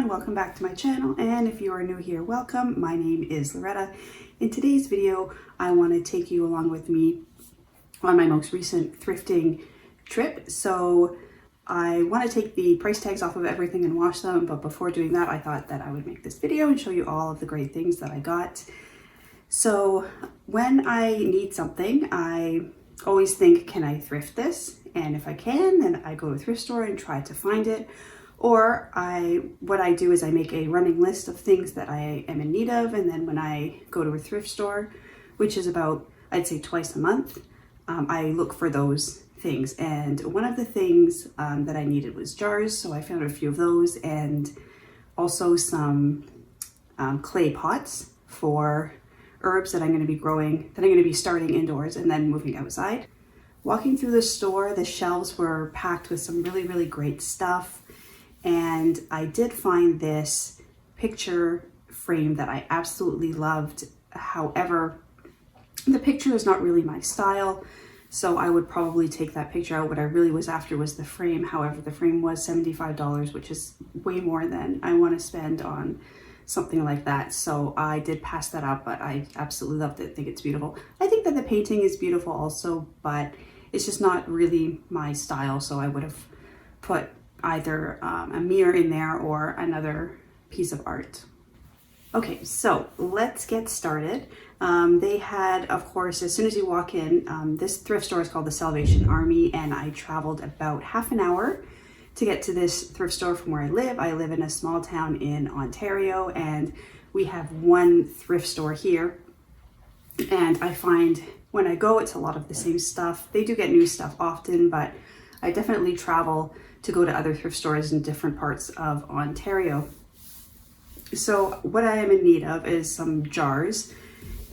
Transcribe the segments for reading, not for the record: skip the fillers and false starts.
welcome back to my channel, and if you are new here, welcome. My name is Loretta. In today's video, I want to take you along with me on my most recent thrifting trip. So I want to take the price tags off of everything and wash them, but before doing that, I thought that I would make this video and show you all of the great things that I got. So when I need something, I always think, can I thrift this? And if I can, then I go to a thrift store and try to find it. Or what I do is I make a running list of things that I am in need of, and then when I go to a thrift store, which is about, I'd say twice a month, I look for those things. And one of the things that I needed was jars, so I found a few of those, and also some clay pots for herbs that I'm going to be growing, that I'm going to be starting indoors and then moving outside. Walking through the store, the shelves were packed with some really great stuff. And I did find this picture frame that I absolutely loved. However, the picture is not really my style, so I would probably take that picture out. What I really was after was the frame. However, the frame was $75, which is way more than I want to spend on something like that. So I did pass that up, but I absolutely loved it. I think it's beautiful. I think that the painting is beautiful also, but it's just not really my style. So I would have put either a mirror in there or another piece of art. Okay, so let's get started. They had, of course, as soon as you walk in, this thrift store is called the Salvation Army, and I traveled about half an hour to get to this thrift store from where I live. I live in a small town in Ontario, and we have one thrift store here. And I find when I go, it's a lot of the same stuff. They do get new stuff often, but I definitely travel to go to other thrift stores in different parts of Ontario. So what I am in need of is some jars,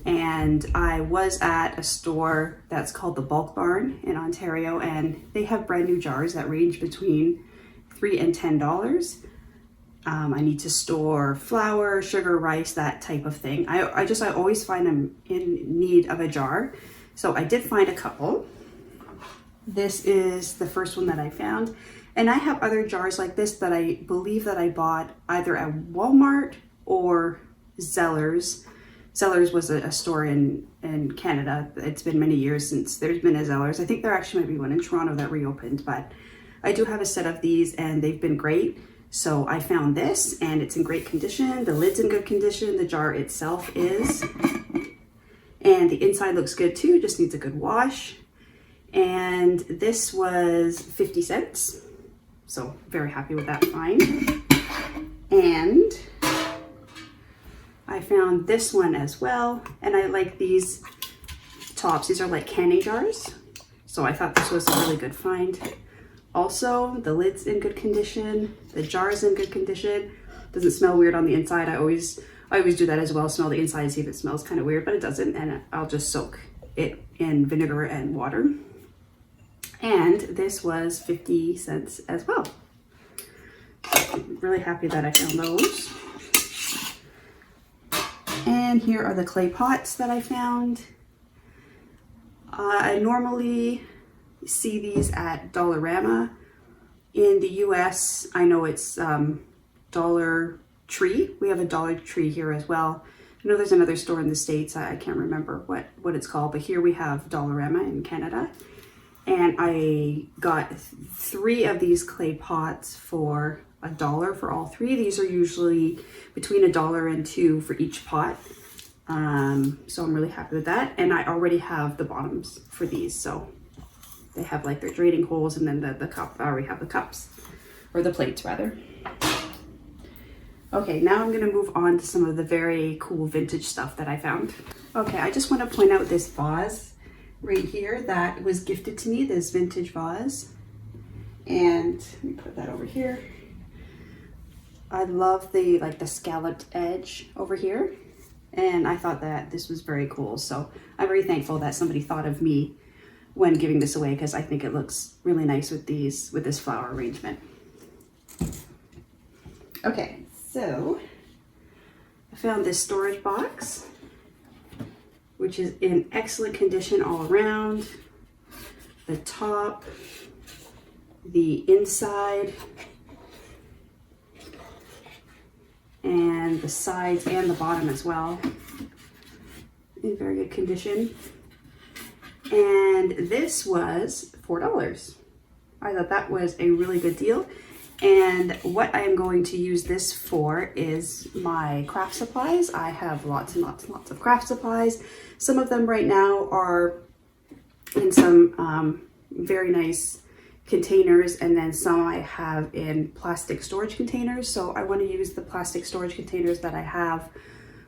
and I was at a store that's called the Bulk Barn in Ontario, and they have brand new jars that range between $3 and $10. I need to store flour, sugar, rice, that type of thing. I always find I'm in need of a jar, so I did find a couple. This is the first one that I found. And I have other jars like this that I believe that I bought either at Walmart or Zellers. Zellers was a store in Canada. It's been many years since there's been a Zellers. I think there actually might be one in Toronto that reopened, but I do have a set of these and they've been great. So I found this and it's in great condition. The lid's in good condition. The jar itself is. And the inside looks good too, just needs a good wash. And this was 50 cents. So very happy with that find. And I found this one as well. And I like these tops. These are like canning jars. So I thought this was a really good find. Also, the lid's in good condition. The jar is in good condition. Doesn't smell weird on the inside. I always do that as well. Smell the inside, see if it smells kind of weird, but it doesn't. And I'll just soak it in vinegar and water. And this was 50 cents as well. I'm really happy that I found those. And here are the clay pots that I found. I normally see these at Dollarama. In the US, I know it's Dollar Tree. We have a Dollar Tree here as well. I know there's another store in the States. I can't remember what it's called, but here we have Dollarama in Canada. And I got 3 of these clay pots for $1 for all 3. These are usually between $1 and $2 for each pot. So I'm really happy with that. And I already have the bottoms for these. So they have like their draining holes, and then the cup, I already have the cups, or the plates rather. Okay, now I'm gonna move on to some of the very cool vintage stuff that I found. Okay, I just want to point out this vase right here that was gifted to me, this vintage vase. And let me put that over here. I love the scalloped edge over here, and I thought that this was very cool. So I'm very thankful that somebody thought of me when giving this away, because I think it looks really nice with this flower arrangement. Okay, so I found this storage box, which is in excellent condition all around. The top, the inside, and the sides and the bottom as well in very good condition. And this was $4. I thought that was a really good deal. And what I am going to use this for is my craft supplies. I have lots and lots and lots of craft supplies. Some of them right now are in some very nice containers, and then some I have in plastic storage containers. So I want to use the plastic storage containers that I have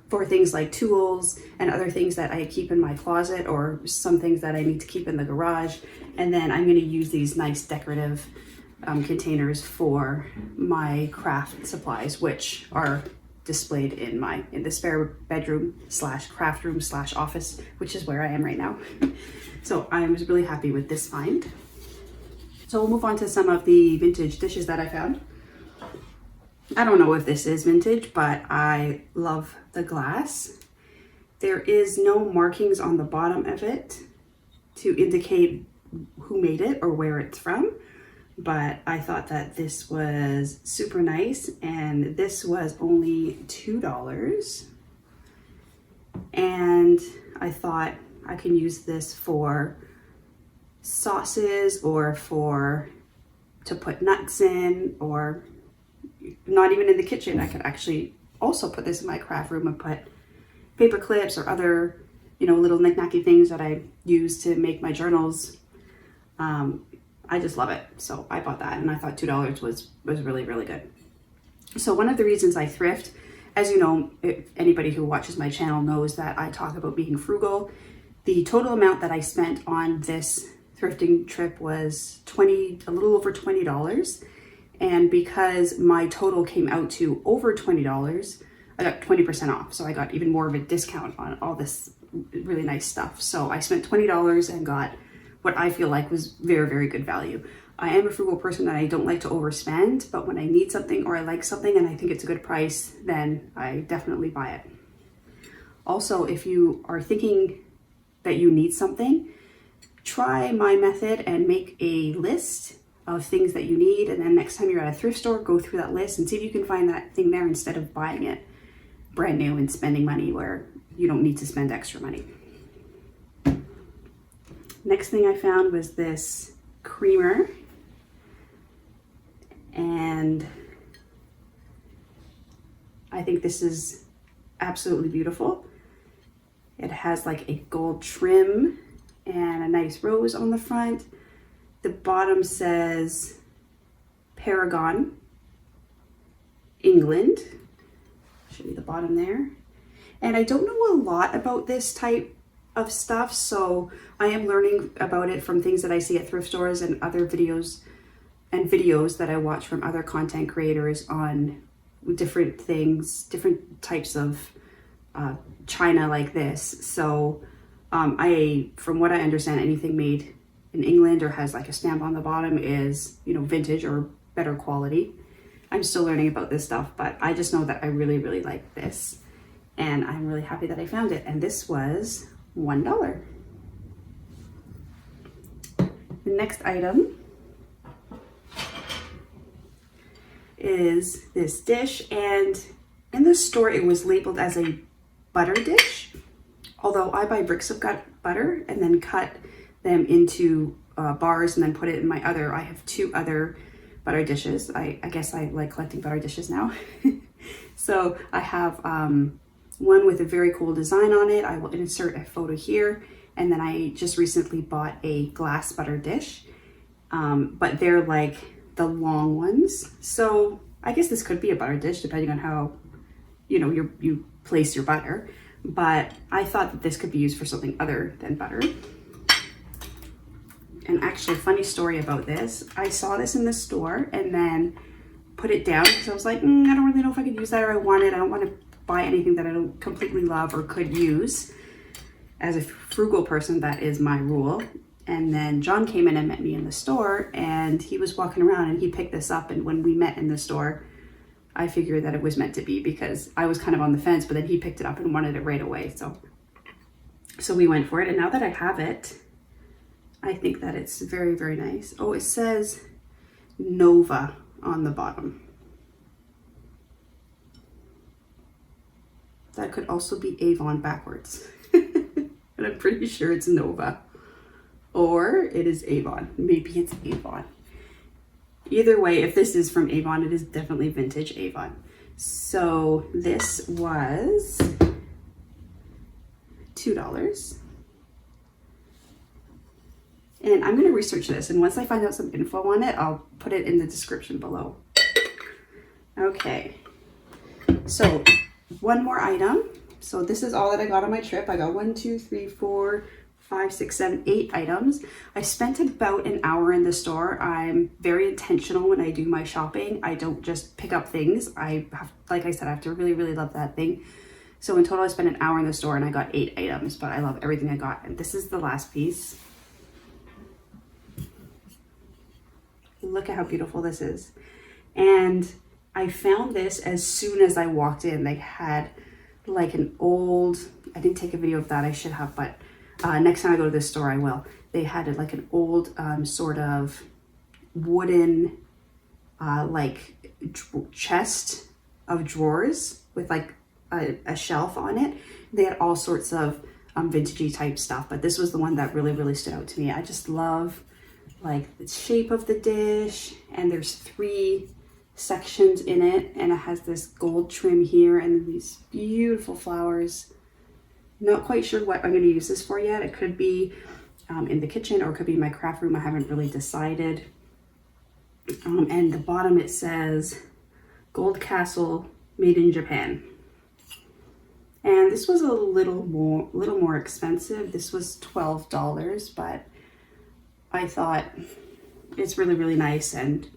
for things like tools and other things that I keep in my closet, or some things that I need to keep in the garage. And then I'm going to use these nice decorative containers for my craft supplies, which are displayed in the spare bedroom / craft room / office, which is where I am right now. So I was really happy with this find. So we'll move on to some of the vintage dishes that I found. I don't know if this is vintage, but I love the glass. There is no markings on the bottom of it to indicate who made it or where it's from, but I thought that this was super nice, and this was only $2. And I thought I can use this for sauces or to put nuts in, or not even in the kitchen. I could actually also put this in my craft room and put paper clips or other, little knick-knacky things that I use to make my journals. I just love it. So I bought that, and I thought $2 was really, really good. So one of the reasons I thrift, as you know, anybody who watches my channel knows that I talk about being frugal. The total amount that I spent on this thrifting trip was a little over $20. And because my total came out to over $20, I got 20% off. So I got even more of a discount on all this really nice stuff. So I spent $20 and got what I feel like was very, very good value. I am a frugal person and I don't like to overspend, but when I need something or I like something and I think it's a good price, then I definitely buy it. Also, if you are thinking that you need something, try my method and make a list of things that you need, and then next time you're at a thrift store, go through that list and see if you can find that thing there instead of buying it brand new and spending money where you don't need to spend extra money. Next thing I found was this creamer, and I think this is absolutely beautiful. It has like a gold trim and a nice rose on the front. The bottom says Paragon, England. Show you the bottom there. And I don't know a lot about this type of stuff, so I am learning about it from things that I see at thrift stores and other videos that I watch from other content creators on different things, different types of china like this. So from what I understand, anything made in England or has like a stamp on the bottom is, vintage or better quality. I'm still learning about this stuff, but I just know that I really, really like this, and I'm really happy that I found it. And this was $1. The next item is this dish, and in the store it was labeled as a butter dish, although I buy bricks of butter and then cut them into bars and then put it in I have 2 other butter dishes. I guess I like collecting butter dishes now. So I have one with a very cool design on it. I will insert a photo here. And then I just recently bought a glass butter dish, but they're like the long ones. So I guess this could be a butter dish depending on how, you place your butter. But I thought that this could be used for something other than butter. And actually, funny story about this, I saw this in the store and then put it down because I was like, I don't really know if I could use that or I don't want to buy anything that I don't completely love or could use. As a frugal person, that is my rule. And then John came in and met me in the store, and he was walking around and he picked this up, and when we met in the store, I figured that it was meant to be because I was kind of on the fence, but then he picked it up and wanted it right away. So we went for it, and now that I have it, I think that it's very, very nice. Oh, it says Nova on the bottom. That could also be Avon backwards. But I'm pretty sure it's Nova. Or it is Avon. Maybe it's Avon. Either way, if this is from Avon, it is definitely vintage Avon. So this was $2. And I'm going to research this, and once I find out some info on it, I'll put it in the description below. Okay, so one more item. So this is all that I got on my trip. I got 1, 2, 3, 4, 5, 6, 7, 8 items. I spent about an hour in the store. I'm very intentional when I do my shopping. I don't just pick up things. I have, like I said, I have to really, really love that thing. So in total, I spent an hour in the store and I got 8 items, but I love everything I got. And this is the last piece. Look at how beautiful this is. And I found this as soon as I walked in. They had like an old, I didn't take a video of that, I should have, but next time I go to this store I will. They had like an old sort of wooden like chest of drawers with like a shelf on it. They had all sorts of vintagey type stuff, but this was the one that really, really stood out to me. I just love like the shape of the dish, and there's 3 sections in it, and it has this gold trim here and these beautiful flowers. Not quite sure what I'm going to use this for yet. It could be in the kitchen, or it could be in my craft room. I haven't really decided. And the bottom it says Gold Castle made in Japan. And this was a little more expensive. This was $12, but I thought it's really, really nice, and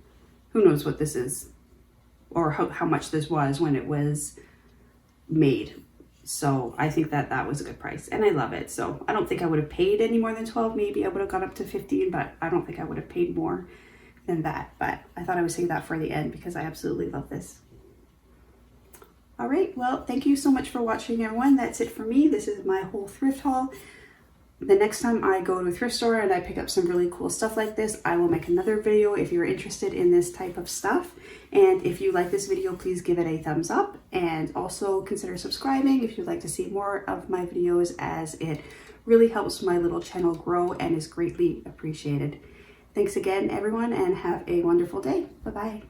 who knows what this is or how much this was when it was made. So I think that that was a good price, and I love it. So I don't think I would have paid any more than 12. Maybe I would have gone up to 15, but I don't think I would have paid more than that. But I thought I would say that for the end because I absolutely love this. All right, well, thank you so much for watching, everyone. That's it for me. This is my whole thrift haul. The next time I go to a thrift store and I pick up some really cool stuff like this, I will make another video if you're interested in this type of stuff. And if you like this video, please give it a thumbs up, and also consider subscribing if you'd like to see more of my videos, as it really helps my little channel grow and is greatly appreciated. Thanks again, everyone, and have a wonderful day. Bye-bye.